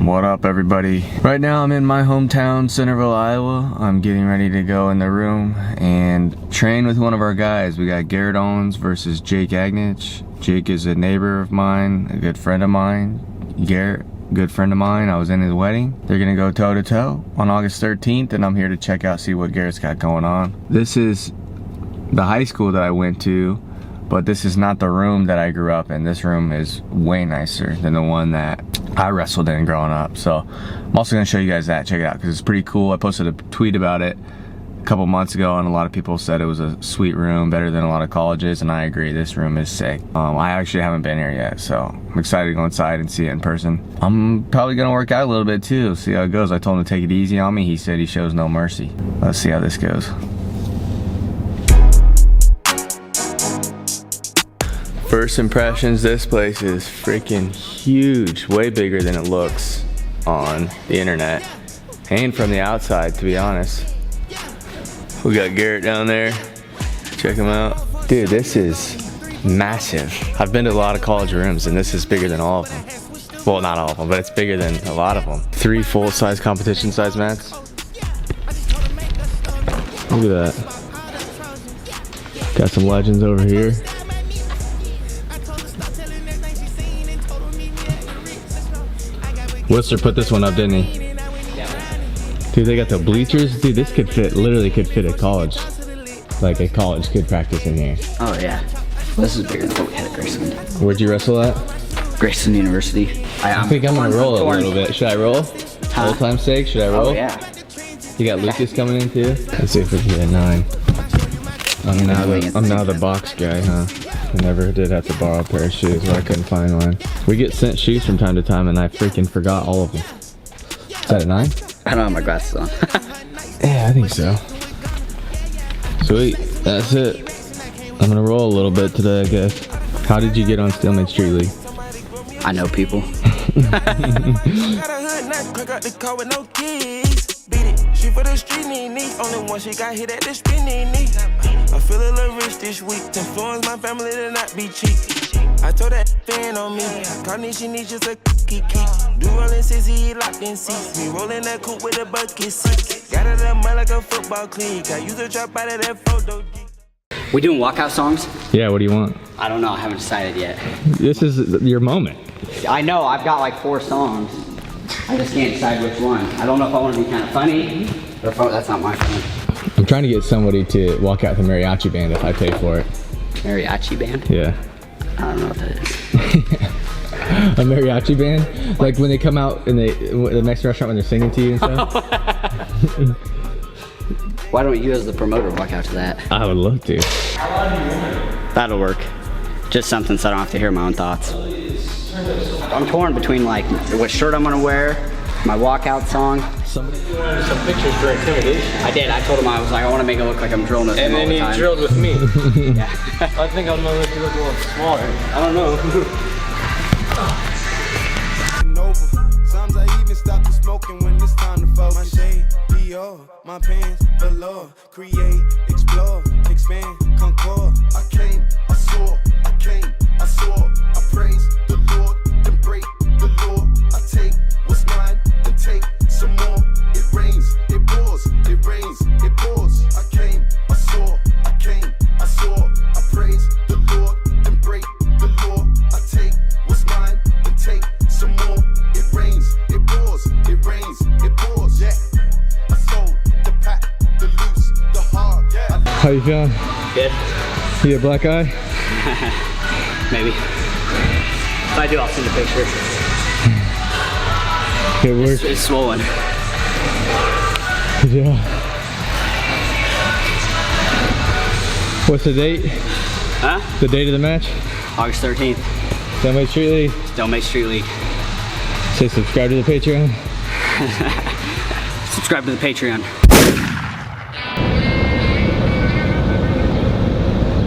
What up, everybody? Right now I'm in my hometown, Centerville, Iowa. I'm getting ready to go in the room and train with one of our guys. We got Garrett Owens versus Jake Agnich. Jake is a neighbor of mine, a good friend of mine. Garrett, good friend of mine. I was in his wedding. They're gonna go toe to toe on August 13th, and I'm here to check out, see what Garrett's got going on. This is the high school that I went to, but this is not the room that I grew up in. This room is way nicer than the one that I wrestled in growing up. So I'm also gonna show you guys that. Check it out, because it's pretty cool. I posted a tweet about it a couple months ago, and a lot of people said it was a sweet room, better than a lot of colleges, and I agree. This room is sick. I actually haven't been here yet, so I'm excited to go inside and see it in person. I'm probably gonna work out a little bit too, see how it goes. I told him to take it easy on me. He said he shows no mercy. Let's see how this goes. First impressions, this place is freaking huge, way bigger than it looks on the internet and from the outside, to be honest. We got Garrett down there, check him out. Dude, this is massive. I've been to a lot of college rooms and this is bigger than all of them. Well, not all of them, but it's bigger than a lot of them. 3 full-size competition size mats. Look at that. Got some legends over here. Worcester put this one up, didn't he? Yeah. Dude, they got the bleachers. Dude, this could fit, literally could fit a college. Like a college could practice in here. Oh yeah. This is bigger than what we had at Grayson. Where'd you wrestle at? Grayson University. I think I'm gonna roll a little bit. Should I roll? Old time's sake, should I roll? Oh yeah. You got Lucas coming in too? Let's see if we can get a 9. I'm now the box guy, huh? I never did have to borrow a pair of shoes where I couldn't find one. We get sent shoes from time to time and I freaking forgot all of them. Is that a 9? I don't have my glasses on. Yeah, I think so. Sweet, that's it. I'm gonna roll a little bit today, I guess. How did you get on Stalemates Street League? I know people. She for the street need only one she got hit at the spinning knee. I feel a little rich this week. Influence my family to not be cheap. I told that fan on me. Connie, she needs just a keep. Do rolling 60 locked in seats. Me rolling that coupe with a bucket seat. Got it up mud like a football cleat. I use a drop out of that photo. We doing walkout songs? Yeah, what do you want? I don't know, I haven't decided yet. This is your moment. I know, I've got like 4 songs. I just can't decide which one. I don't know if I want to be kind of funny, or if that's not my fun. I'm trying to get somebody to walk out the mariachi band if I pay for it. Mariachi band? Yeah. I don't know what that is. A mariachi band? Like when they come out in the Mexican restaurant when they're singing to you and stuff? Why don't you as the promoter walk out to that? I would love to. That'll work. Just something so I don't have to hear my own thoughts. I'm torn between like what shirt I'm gonna wear, my walkout song. Somebody wanted some pictures for intimidation. I did. I told him I was like, I want to make it look like I'm drilling this. And then he drilled with me. Yeah. I think I'm gonna make you look a little smaller. I don't know. Sometimes I even stop the smoking when it's time to focus. My shade, Dior, my pants, velour, create, explore, expand, concord. I came, I saw, I came, I saw, I praise the Lord, then break the law. I take what's mine, then take some more. It rains, it pours, it rains, it pours. I came, I saw, I came, I saw, I praise the Lord, then break the law. I take what's mine, then take some more. It rains, it pours, it rains, it pours. Yeah, I sold the pack, the loose, the hard. Yeah. How you feeling? Good. You a black eye? Maybe. If I do, I'll send a picture. Good work. It's swollen. Yeah. What's the date? Huh? The date of the match? August 13th. Stalemates Street League. Stalemates Street League. Say subscribe to the Patreon. Subscribe to the Patreon.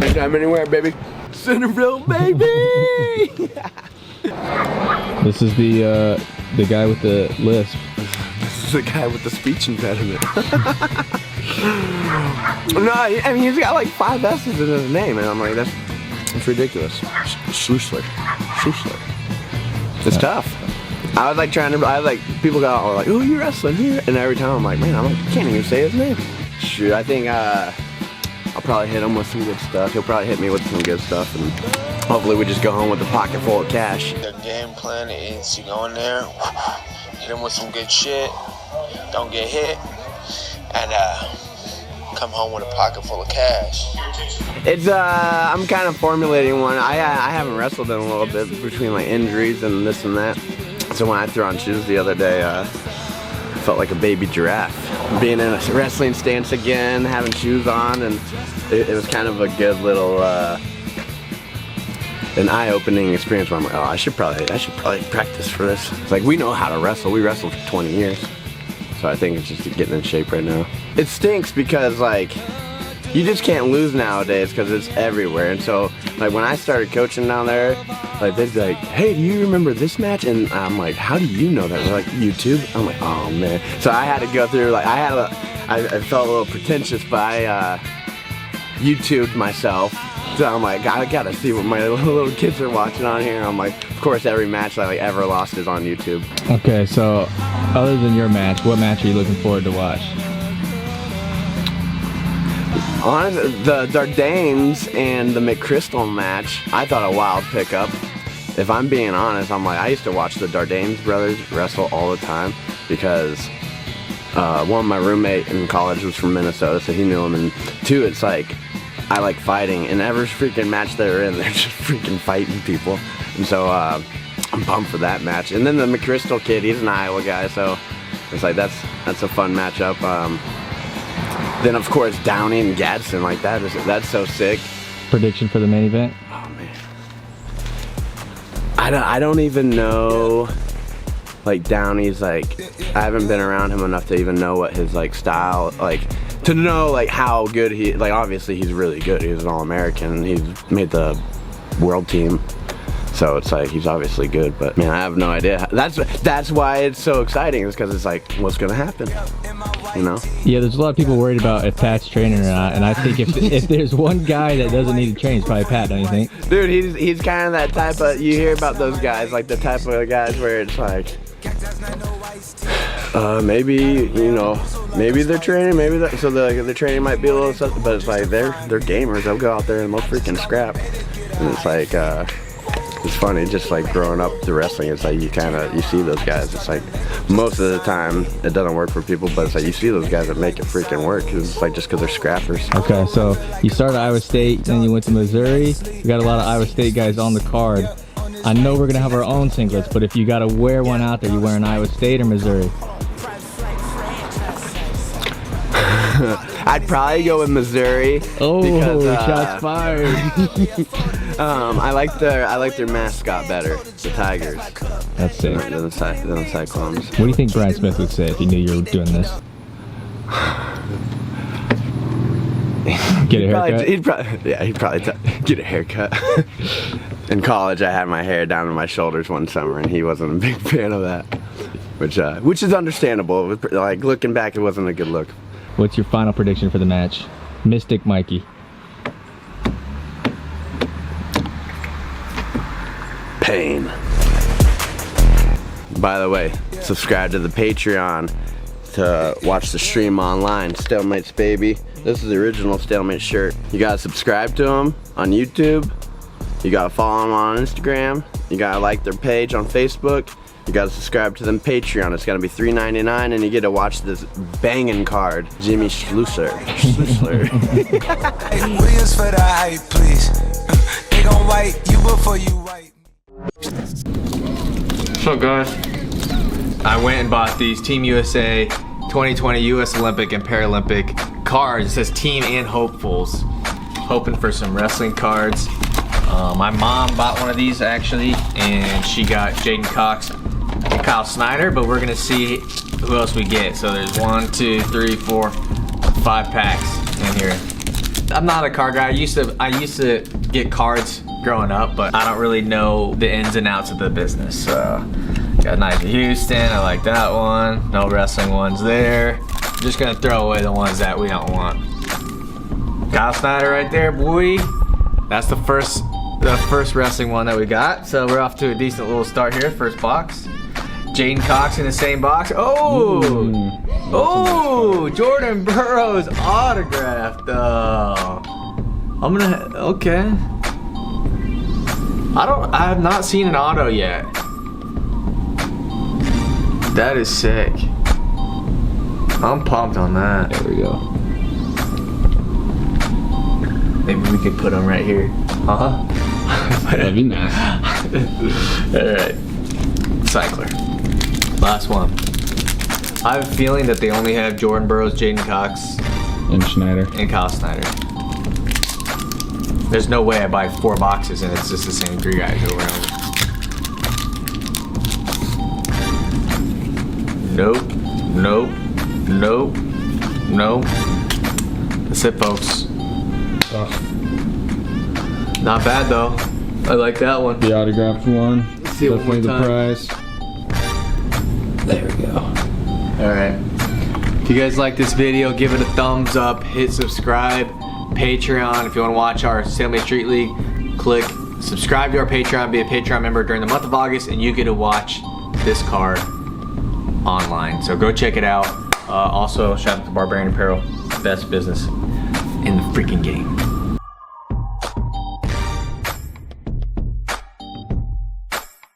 Anytime, anywhere, baby. Centerville, baby! This is the guy with the lisp. This is the guy with the speech impediment. No, I mean, he's got like 5 S's in his name, and I'm like, that's ridiculous. Schlusler. It's tough. I was like people got like, oh, you're wrestling here, and every time I'm like, man, I can't even say his name. Shoot, I think I'll probably hit him with some good stuff. He'll probably hit me with some good stuff, and hopefully we just go home with a pocket full of cash. The game plan is you go in there, hit him with some good shit, don't get hit, and come home with a pocket full of cash. It's I'm kind of formulating one. I haven't wrestled in a little bit between like injuries and this and that. So when I threw on shoes the other day, I felt like a baby giraffe. Being in a wrestling stance again, having shoes on, and it was kind of a good little an eye-opening experience where I'm like, oh, I should probably practice for this. It's like, we know how to wrestle. We wrestled for 20 years. So I think it's just getting in shape right now. It stinks because like, you just can't lose nowadays because it's everywhere. And so like when I started coaching down there, like they'd be like, hey, do you remember this match? And I'm like, how do you know that? They're like, YouTube? I'm like, oh man. So I had to go through, like I felt a little pretentious, but I YouTubed myself. So I'm like, I gotta see what my little kids are watching on here. I'm like, of course every match I like ever lost is on YouTube. Okay, so other than your match, what match are you looking forward to watch? On the Dardanes and the McChrystal match, I thought a wild pickup. If I'm being honest, I'm like, I used to watch the Dardanes brothers wrestle all the time because one, my roommate in college was from Minnesota, so he knew him, and two, it's like, I like fighting, and every freaking match they're in, they're just freaking fighting people. And so I'm pumped for that match. And then the McChrystal kid, he's an Iowa guy, so it's like that's a fun matchup. Then of course Downey and Gadsden, like that's so sick. Prediction for the main event? Oh man, I don't even know. Like Downey's like, I haven't been around him enough to even know what his like style, like to know like how good he, like obviously he's really good. He's an All-American. He's made the world team. So it's like, he's obviously good, but man, I have no idea. That's why it's so exciting, is because it's like, what's gonna happen, you know? Yeah, there's a lot of people worried about if Pat's training or not, and I think if there's one guy that doesn't need to train, it's probably Pat, don't you think? Dude, he's kind of that type of, you hear about those guys, like the type of guys where it's like, maybe, you know, maybe they're training, maybe that, so the training might be a little something, but it's like, they're gamers. They'll go out there and they'll freaking scrap. And it's like, it's funny, just like growing up to wrestling, it's like you see those guys. It's like most of the time it doesn't work for people, but it's like you see those guys that make it freaking work. It's like just because they're scrappers. Okay, so you started at Iowa State, then you went to Missouri. We got a lot of Iowa State guys on the card. I know we're gonna have our own singlets, but if you gotta wear one out there, you wearing Iowa State or Missouri? I'd probably go with Missouri. Oh, because, shots fired. I like their mascot better, the Tigers. That's sick. Than the Cyclones. What do you think Brian Smith would say if he knew you were doing this? Get a haircut? He'd probably get a haircut. In college, I had my hair down to my shoulders one summer, and he wasn't a big fan of that, which is understandable. Like looking back, it wasn't a good look. What's your final prediction for the match? Mystic Mikey. Pain. By the way, subscribe to the Patreon to watch the stream online. Stalemates, baby. This is the original Stalemates shirt. You gotta subscribe to them on YouTube. You gotta follow them on Instagram. You gotta like their page on Facebook. You gotta subscribe to them Patreon. It's gonna be $3.99, and you get to watch this banging card, Jimmy Schlusser. Williams for the hype, please. They gon' wipe you before you wipe. What's up, guys? I went and bought these Team USA 2020 US Olympic and Paralympic cards. It says Team and Hopefuls. Hoping for some wrestling cards. My mom bought one of these actually, and she got Jaden Cox and Kyle Snyder, but we're gonna see who else we get. So there's 1, 2, 3, 4, 5 packs in here. I'm not a card guy. I used to get cards growing up, but I don't really know the ins and outs of the business. So got Nike Houston, I like that one. No wrestling ones there. I'm just gonna throw away the ones that we don't want. Kyle Snyder right there, boy. That's the first wrestling one that we got. So we're off to a decent little start here, first box. Jaden Cox in the same box. Oh! Oh! Jordan Burroughs autographed though. I'm gonna, okay. I have not seen an auto yet. That is sick. I'm pumped on that. There we go. Maybe we could put them right here. Huh? That'd be nice. Alright. Cycler. Last one. I have a feeling that they only have Jordan Burroughs, Jaden Cox, And Schneider. and Kyle Snyder. There's no way I buy 4 boxes and it's just the same 3 guys over and over. Nope. Nope. Nope. Nope. That's it, folks. Not bad though. I like that one. The autographed one. Let's see it one more Definitely the time. prize. There we go. Alright. If you guys like this video, give it a thumbs up, hit subscribe. Patreon, if you want to watch our Stalemates Street League, click subscribe to our Patreon, be a Patreon member during the month of August, and you get to watch this card online. So go check it out. Also, shout out to Barbarian Apparel, best business in the freaking game.